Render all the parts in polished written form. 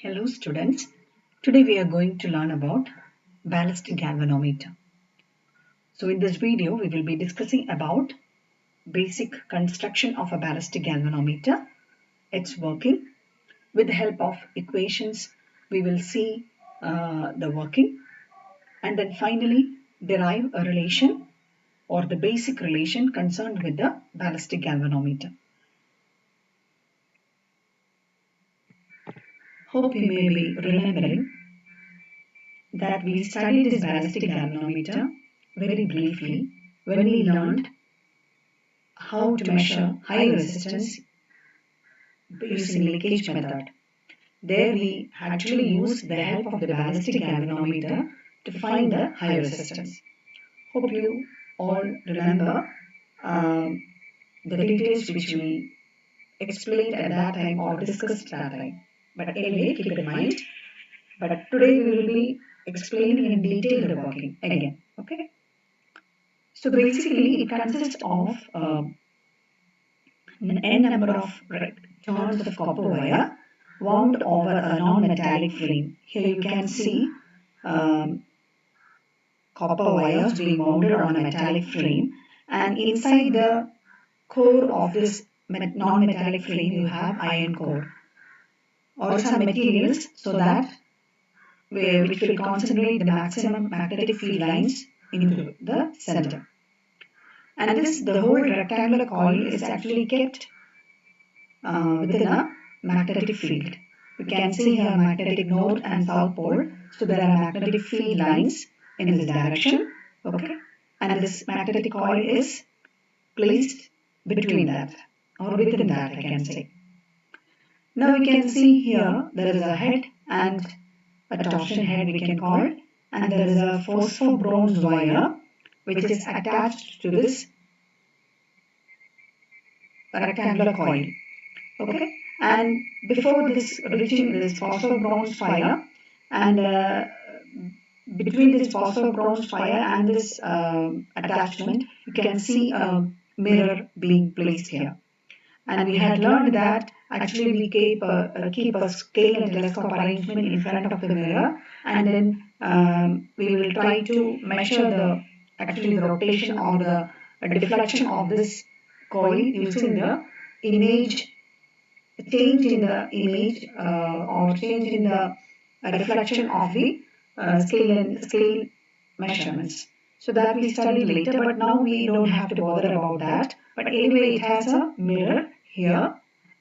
Hello students, today we are going to learn about ballistic galvanometer. So in this video we will be discussing about basic construction of a ballistic galvanometer, its working. With the help of equations we will see the working and then finally derive a relation or the basic relation concerned with the ballistic galvanometer. Hope you may be remembering that we studied this ballistic galvanometer very briefly when we learned how to measure high resistance using leakage method. There we actually use the help of the ballistic galvanometer to find the high resistance. Hope you all remember the details which we explained at that time or discussed that time. But anyway, keep in mind. But today we will be explaining in detail the working again. Okay. So basically, it consists of an n number of turns of copper wire wound over a non-metallic frame. Here you can see copper wires being wounded on a metallic frame, and inside the core of this non-metallic frame you have iron core or some materials so that which will concentrate the maximum magnetic field lines into the center. And the whole rectangular coil is actually kept within a magnetic field. You can see here magnetic north and south pole. So there are magnetic field lines in this direction. Okay. And this magnetic coil is placed between that or within that, I can say. Now we can see here there is a head and a torsion head we can call, and there is a phosphor bronze wire which is attached to this rectangular coil. Okay, and before this reaching this phosphor bronze wire and between this phosphor bronze wire and this attachment, you can see a mirror being placed here. And we had learned that actually we keep a scale and telescope arrangement in front of the mirror, and then we will try to measure the rotation or the deflection of this coil using the image, change in the image or change in the reflection of the scale measurements. So that we study later, but now we don't have to bother about that. But anyway, it has a mirror here,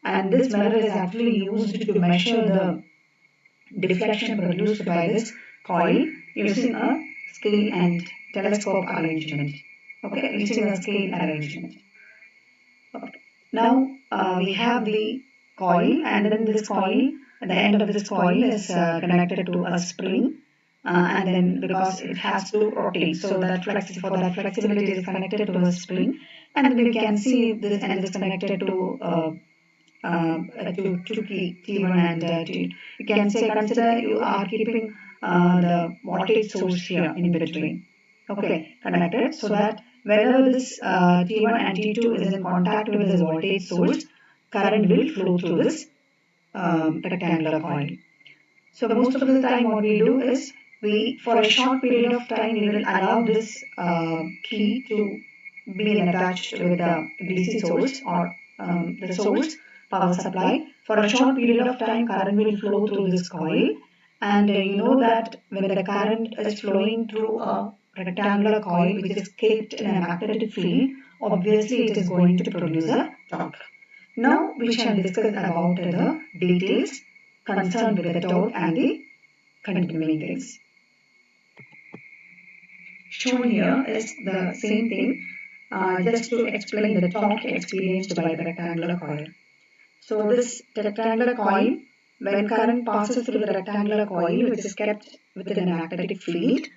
and this mirror is actually used to measure the deflection produced by this coil using a scale and telescope arrangement. Okay, using a scale arrangement. Okay. Now we have the coil, and then this coil, at the end of this coil is connected to a spring. And then because it has to rotate, so that for that flexibility it is connected to a spring, and then you can see this end is connected to two key T1 and T2. You can say consider you are keeping the voltage source here in between. Okay, connected so that whenever this T1 and T2 is in contact with this voltage source, current will flow through this rectangular coil. So most of the time what we do is for a short period of time we will allow this key to be attached with the DC source or the source power supply. For a short period of time current will flow through this coil, and you know that when the current is flowing through a rectangular coil which is kept in a magnetic field, obviously it is going to produce a torque. Now we shall discuss about the details concerned with the torque and the continuing things. Shown here is the same thing, just to explain the torque experienced by the rectangular coil. So this rectangular coil, when current passes through the rectangular coil which is kept within a magnetic field,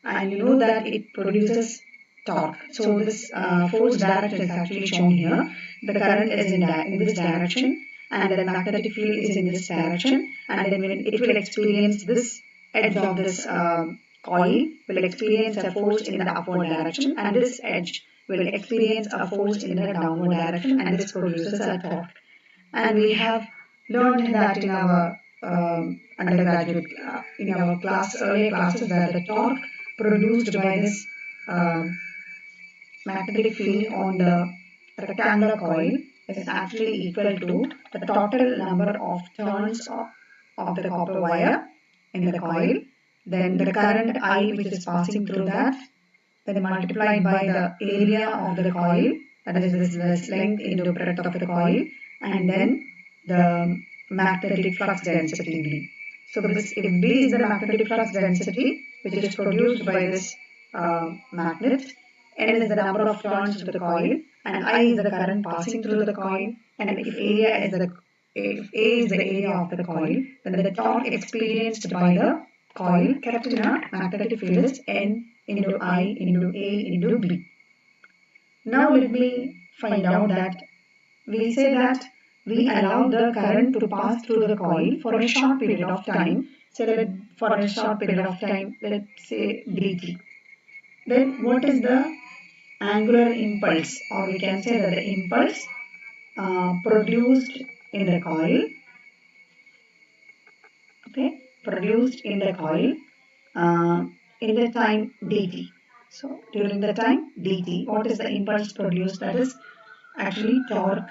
and you know that it produces torque. So this force direction is actually shown here. The current is in this direction, and the magnetic field is in this direction, and then when it will experience this edge of this coil will experience a force in the upward direction, and this edge will experience a force in the downward direction, and this produces a torque. And we have learned that in our undergraduate in our earlier classes, that the torque produced by this magnetic field on the rectangular coil is actually equal to the total number of turns of the copper wire in the coil, then the current I which is passing through that, then multiplied by the area of the coil, that is this length into breadth of the coil, and then the magnetic flux density B. So if B is the magnetic flux density which is produced by this magnet, N is the number of turns of the coil, and I is the current passing through the coil, and if A is the area of the coil, then the torque experienced by the coil kept in a magnetic field is N into I into A into B. Now let me find out that we say that we allow the current to pass through the coil for a short period of time. Say for a short period of time, let's say dt. Then what is the angular impulse, or we can say that the impulse produced in the coil, produced in the coil in the time dt. So during the time dt, what is the impulse produced? That is actually torque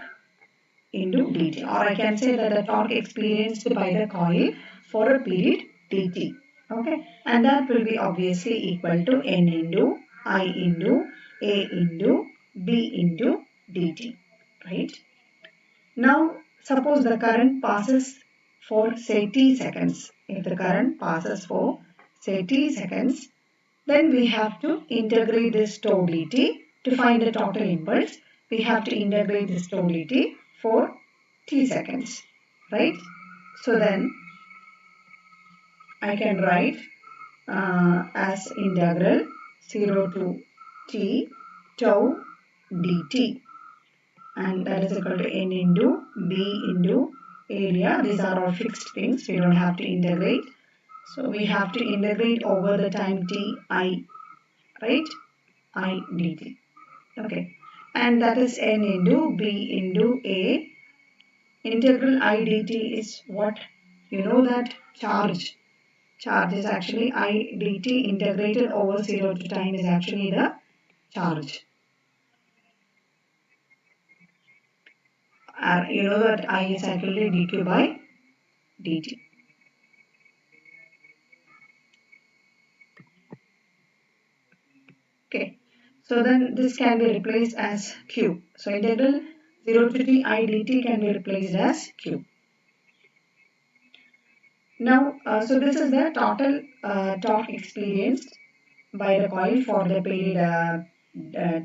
into dt, or I can say that the torque experienced by the coil for a period dt. Okay, and that will be obviously equal to N into I into A into B into dt, right? Now, suppose the current passes for say t seconds. If the current passes for say t seconds, then we have to integrate this tau dt to find the total impulse. We have to integrate this tau dt for t seconds, right? So then I can write as integral 0 to t tau dt, and that is equal to N into B into area. These are all fixed things, we don't have to integrate. So we have to integrate over the time t I, right? I dt. Okay, and that is N into B into A. Integral I dt is what? You know that charge. Charge is actually I dt integrated over 0 to time is actually the charge. You know that I is actually dq by dt. Okay, so then this can be replaced as q. So integral 0 to t I dt can be replaced as q. Now, so this is the total torque experienced by the coil for the period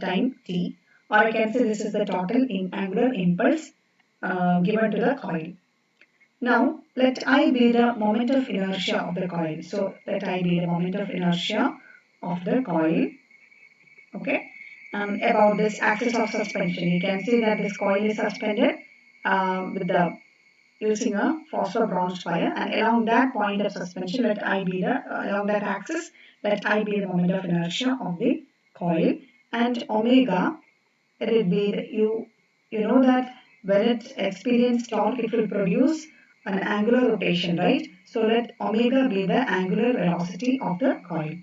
time t, or I can say this is the total in angular impulse given to the coil. Now, let I be the moment of inertia of the coil. So, let I be the moment of inertia of the coil. Okay, about this axis of suspension, you can see that this coil is suspended with the using a phosphor bronze wire, and along that point of suspension, let I be the along that axis, let I be the moment of inertia of the coil, and omega, let it be the, you know that when it experiences torque, it will produce an angular rotation, right? So let omega be the angular velocity of the coil.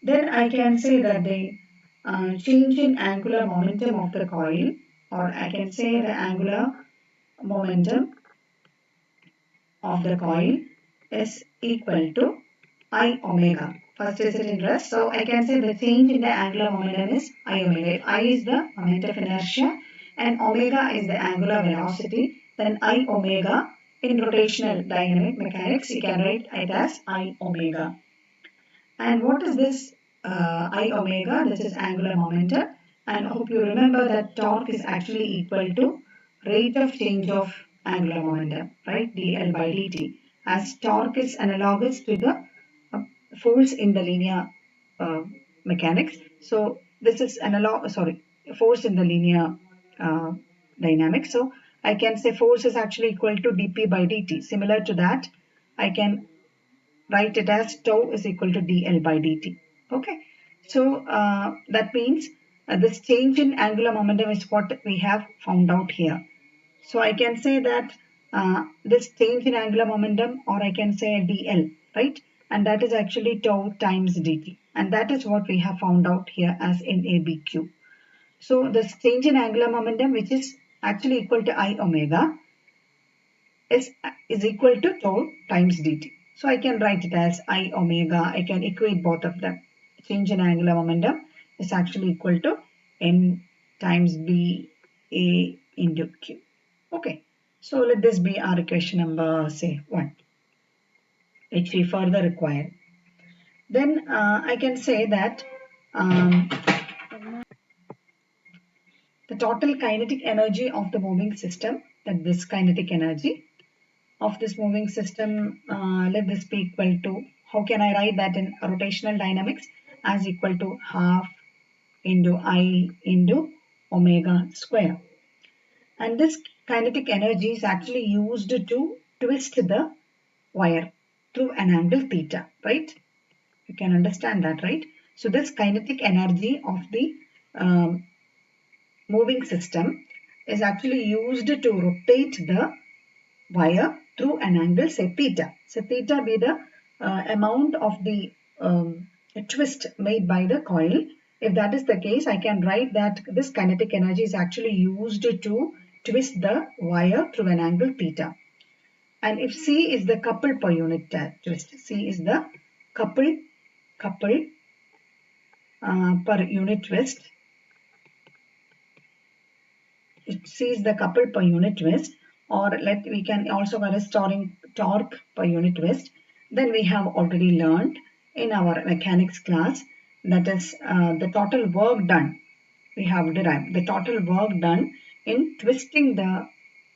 Then I can say that the change in angular momentum of the coil, or I can say the angular momentum of the coil is equal to I omega. First is it in rest, so I can say the change in the angular momentum is I omega. If I is the moment of inertia and omega is the angular velocity, then I omega in rotational dynamic mechanics, you can write it as I omega. And what is this I omega? This is angular momentum, and I hope you remember that torque is actually equal to rate of change of angular momentum, right? dl by dt, as torque is analogous to the force in the linear mechanics. So this is force in the linear dynamics. So I can say force is actually equal to dp by dt. Similar to that, I can write it as tau is equal to dl by dt. Okay, so that means this change in angular momentum is what we have found out here. So I can say that this change in angular momentum, or I can say dl, right? And that is actually tau times dt. And that is what we have found out here as NABQ. So this change in angular momentum, which is actually equal to I omega, is equal to tau times dt. So I can write it as I omega. I can equate both of them. Change in angular momentum is actually equal to N times B A into Q. Okay. So let this be our equation number, say, 1, which we further require. Then I can say that um, the total kinetic energy of the moving system, that this kinetic energy of this moving system, let this be equal to, how can I write that in rotational dynamics, as equal to half into I into omega square. And this kinetic energy is actually used to twist the wire through an angle theta, right? You can understand that, right? So this kinetic energy of the um, moving system is actually used to rotate the wire through an angle, say theta. So theta be the amount of the twist made by the coil. If that is the case, I can write that this kinetic energy is actually used to twist the wire through an angle theta. And if C is the couple per unit twist, C is the couple per unit twist. C is the couple per unit twist, or we can also call it torque per unit twist. Then we have already learned in our mechanics class, that is the total work done. We have derived the total work done in twisting the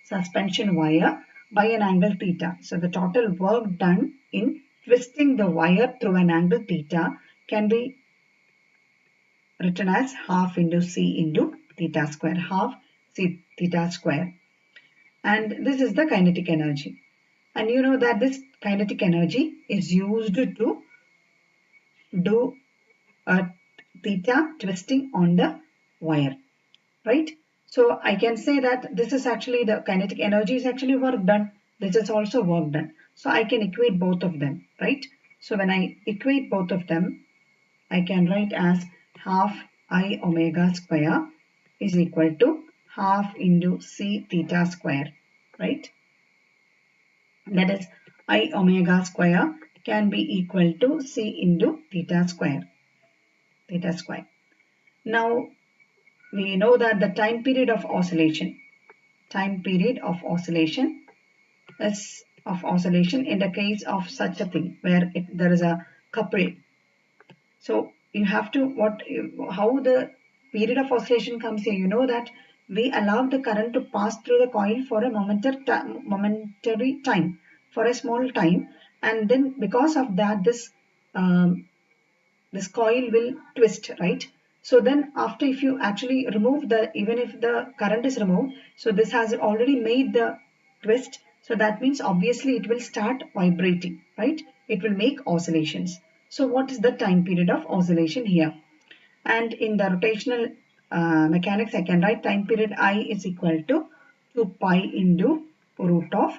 suspension wire by an angle theta. So the total work done in twisting the wire through an angle theta can be written as half into C into theta square, half C theta square. And this is the kinetic energy. And you know that this kinetic energy is used to do a theta twisting on the wire, right? So I can say that this is actually the kinetic energy is actually work done. This is also work done. So I can equate both of them, right? So when I equate both of them, I can write as half I omega square is equal to half into C theta square, right? That is I omega square can be equal to C into theta square, theta square. Now we know that the time period of oscillation is of oscillation in the case of such a thing where there is a couple. So you have to how the period of oscillation comes here. You know that we allow the current to pass through the coil for a momentary time, for a small time, and then because of that um, this coil will twist, right? So then after, if you actually remove the, even if the current is removed, so this has already made the twist, so that means obviously it will start vibrating, right? It will make oscillations. So what is the time period of oscillation here? And in the rotational mechanics, I can write time period I is equal to 2 pi into root of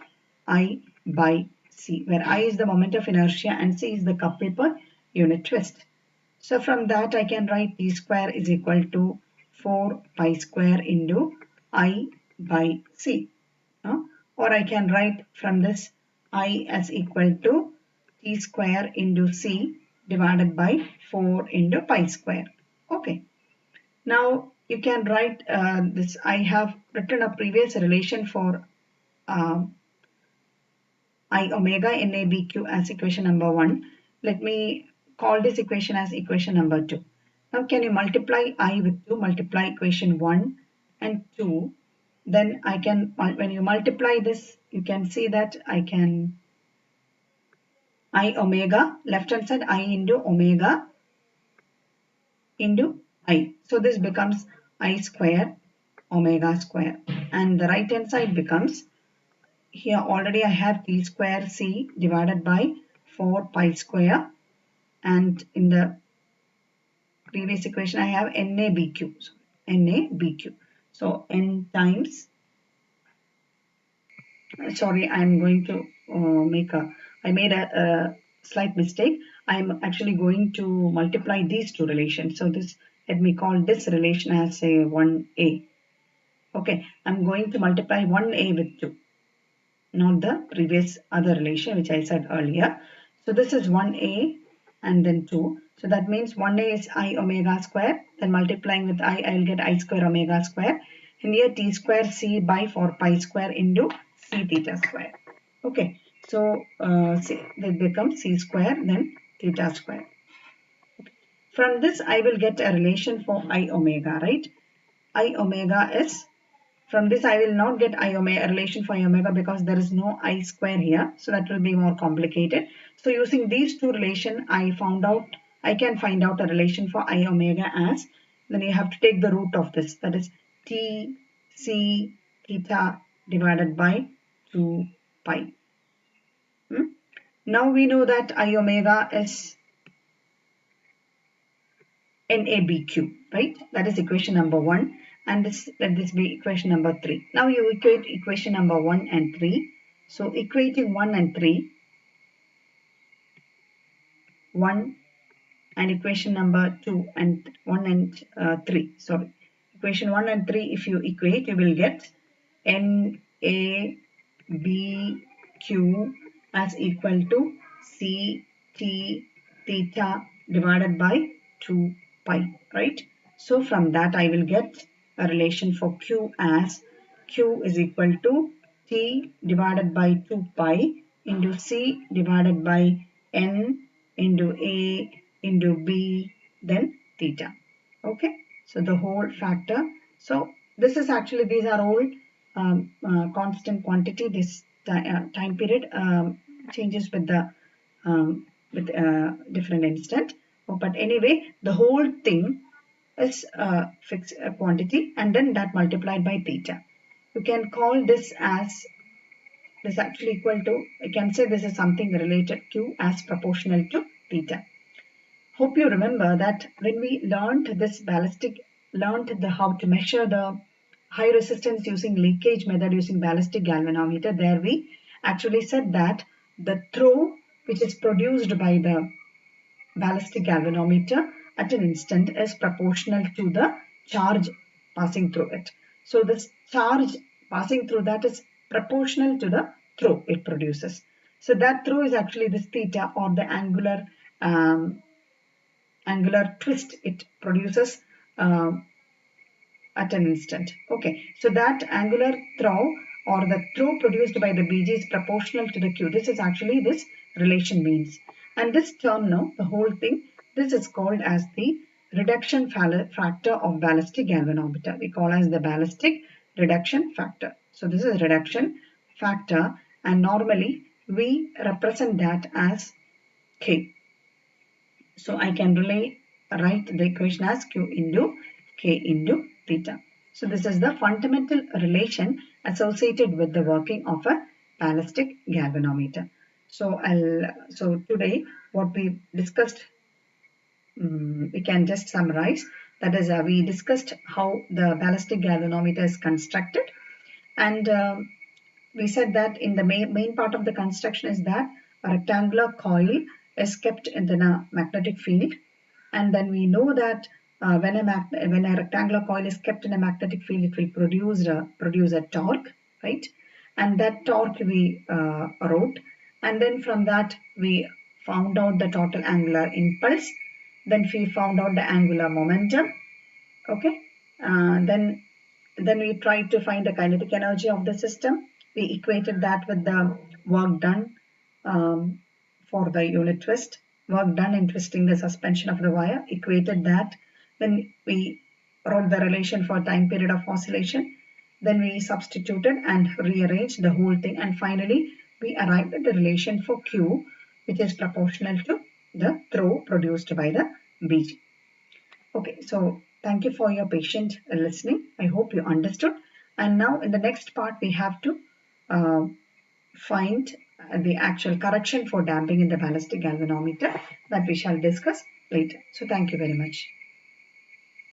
I by C, where I is the moment of inertia and C is the couple per unit twist. So from that I can write T square is equal to 4 pi square into I by C. Or I can write from this I as equal to T square into C divided by 4 into pi square. Okay. Now you can write this. I have written a previous relation for I omega NABQ as equation number 1. Let me call this equation as equation number 2. Now can you multiply I with 2, multiply equation 1 and 2. Then I can, when you multiply this, you can see that I can I omega, left hand side I into omega into I. So this becomes I square omega square, and the right hand side becomes, here already I have T square C divided by 4 pi square, and in the previous equation I have NABQ. So N times sorry, I'm going to I made a slight mistake. I'm actually going to multiply these two relations. So this, let me call this relation as a 1a. Okay, I'm going to multiply 1a with 2, not the previous other relation which I said earlier. So this is 1a and then 2. So that means 1a is I omega square. Then multiplying with I will get I square omega square. And here t square c by 4 pi square into c theta square. Okay, so that becomes c square then theta square. From this I will get a relation for I omega, right? I omega is, from this I will not get I omega, a relation for I omega, because there is no I square here. So that will be more complicated. So using these two relations, I can find out a relation for I omega as, then you have to take the root of this. That is T C theta divided by 2 pi. Now we know that I omega is NABQ, right? That is equation number 1. And let this be equation number 3. Now you equate equation number 1 and 3. So equating 1 and 3, 1 and equation number 2 and 1 and 3. Sorry. Equation 1 and 3, if you equate, you will get NABQ as equal to CT theta divided by 2 pi, right? So from that I will get a relation for Q as Q is equal to T divided by 2 pi into C divided by N into A into B then theta. Okay, so the whole factor. So this is actually, these are all constant quantity. This time period changes with the different instant. But anyway, the whole thing is fixed quantity, and then that multiplied by theta. You can call this as, this actually equal to, I can say this is something related Q as proportional to theta. Hope you remember that when we learned this ballistic, learned how to measure the high resistance using leakage method using ballistic galvanometer, there we actually said that the throw which is produced by the ballistic galvanometer at an instant is proportional to the charge passing through it. So this charge passing through that is proportional to the throw it produces. So that throw is actually this theta, or the angular twist it produces at an instant. Okay, so that angular throw or the throw produced by the BG is proportional to the Q. This is actually this relation means. And this term now, the whole thing, this is called as the reduction factor of ballistic galvanometer. We call as the ballistic reduction factor. So this is reduction factor, and normally we represent that as K. So I can write the equation as Q into K into theta. So this is the fundamental relation associated with the working of a ballistic galvanometer. So today what we discussed, we can just summarize. That is, we discussed how the ballistic galvanometer is constructed, and we said that in the main part of the construction is that a rectangular coil is kept in the magnetic field, and then we know that when a rectangular coil is kept in a magnetic field, it will produce a torque, right? And that torque we wrote, and then from that we found out the total angular impulse, then we found out the angular momentum. Okay, then we tried to find the kinetic energy of the system. We equated that with the work done for the unit twist, work done in twisting the suspension of the wire, equated that. Then we wrote the relation for time period of oscillation. Then we substituted and rearranged the whole thing, and finally we arrived at the relation for Q, which is proportional to the throw produced by the BG. Okay, so thank you for your patient listening. I hope you understood. And now in the next part, we have to find the actual correction for damping in the ballistic galvanometer that we shall discuss later. So thank you very much.